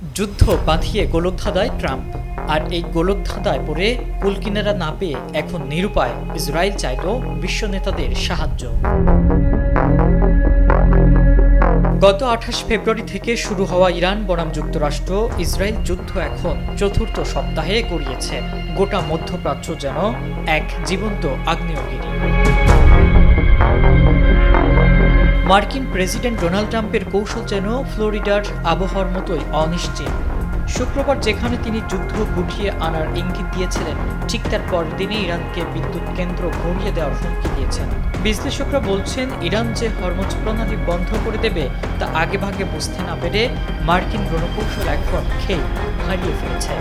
যুদ্ধ বাঁধিয়ে গোলকধাঁধায় ট্রাম্প, আর এই গোলকধাঁধায় পড়ে কুল কিনারা না পেয়ে এখন নিরুপায় ইসরায়েল চাইল বিশ্ব নেতাদের সাহায্য। গত ২৮ ফেব্রুয়ারি থেকে শুরু হওয়া ইরান বনাম যুক্তরাষ্ট্র ইসরায়েল যুদ্ধ এখন চতুর্থ সপ্তাহে গড়িয়েছে। গোটা মধ্যপ্রাচ্য যেন এক জীবন্ত আগ্নেয়গিরি। মার্কিন প্রেসিডেন্ট ডোনাল্ড ট্রাম্পের কৌশল যেন ফ্লোরিডার আবহাওয়ার মতোই অনিশ্চিত। শুক্রবার যেখানে তিনি যুদ্ধ গুটিয়ে আনার ইঙ্গিত দিয়েছিলেন, ঠিক তার পরের দিনে ইরানকে বিদ্যুৎ কেন্দ্র ঘুরিয়ে দেওয়ার হুমকি দিয়েছেন। বিশ্লেষকরা বলছেন, ইরান যে হরমুজ প্রণালী বন্ধ করে দেবে তা আগেভাগে বুঝতে না পেরে মার্কিন রণকৌশল এখন খেই হারিয়ে ফেলেছে।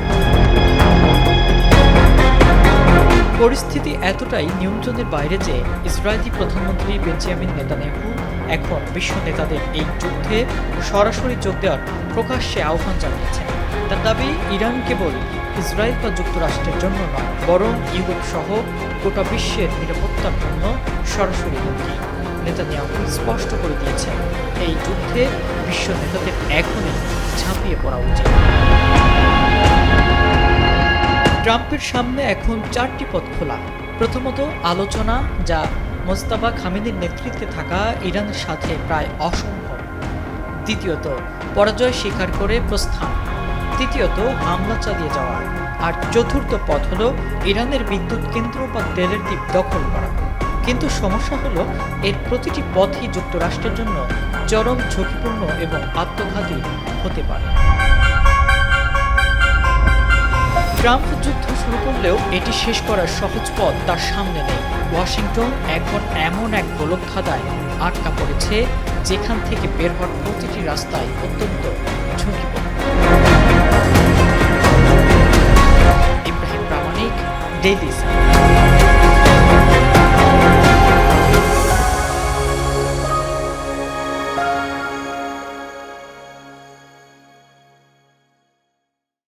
পরিস্থিতি এতটাই নিয়ন্ত্রণের বাইরে যে ইসরায়েলি প্রধানমন্ত্রী বেঞ্জামিন নেতানিয়াহু এখন বিশ্ব নেতাদের এই যুদ্ধে সরাসরি যোগ দেওয়ার প্রকাশ্যে আহ্বান জানিয়েছেন। তার দাবি, ইরান কেবল ইসরায়েল বা যুক্তরাষ্ট্রের জন্য নয়, বরং ইউরোপ সহ গোটা বিশ্বের নিরাপত্তার জন্য সরাসরি হুমকি। নেতানিয়াহু স্পষ্ট করে দিয়েছেন, এই যুদ্ধে বিশ্ব নেতাদের এখনই ঝাঁপিয়ে পড়া উচিত। ট্রাম্পের সামনে এখন 4টি পথ খোলা। প্রথমত, আলোচনা, যা মোজতাবা খামেনির নেতৃত্বে থাকা ইরানের সাথে প্রায় অসম্ভব। দ্বিতীয়ত, পরাজয় স্বীকার করে প্রস্থান। তৃতীয়ত, হামলা চালিয়ে যাওয়া। আর চতুর্থ পথ হল ইরানের বিদ্যুৎ কেন্দ্র বা তেলের দ্বীপ দখল করা। কিন্তু সমস্যা হলো, এর প্রতিটি পথই যুক্তরাষ্ট্রের জন্য চরম ঝুঁকিপূর্ণ এবং আত্মঘাতী হতে পারে। ট্রাম্প যুদ্ধ শুরু করলেও এটি শেষ করার সহজ পথ তার সামনে নেই। ওয়াশিংটন এখন এমন এক গোলকধাঁধায় আটকা পড়েছে, যেখান থেকে বের হওয়ার প্রতিটি রাস্তায় অত্যন্ত ঝুঁকিপূর্ণ। ইব্রাহিম প্রামাণিক, ডেইলি স্টার।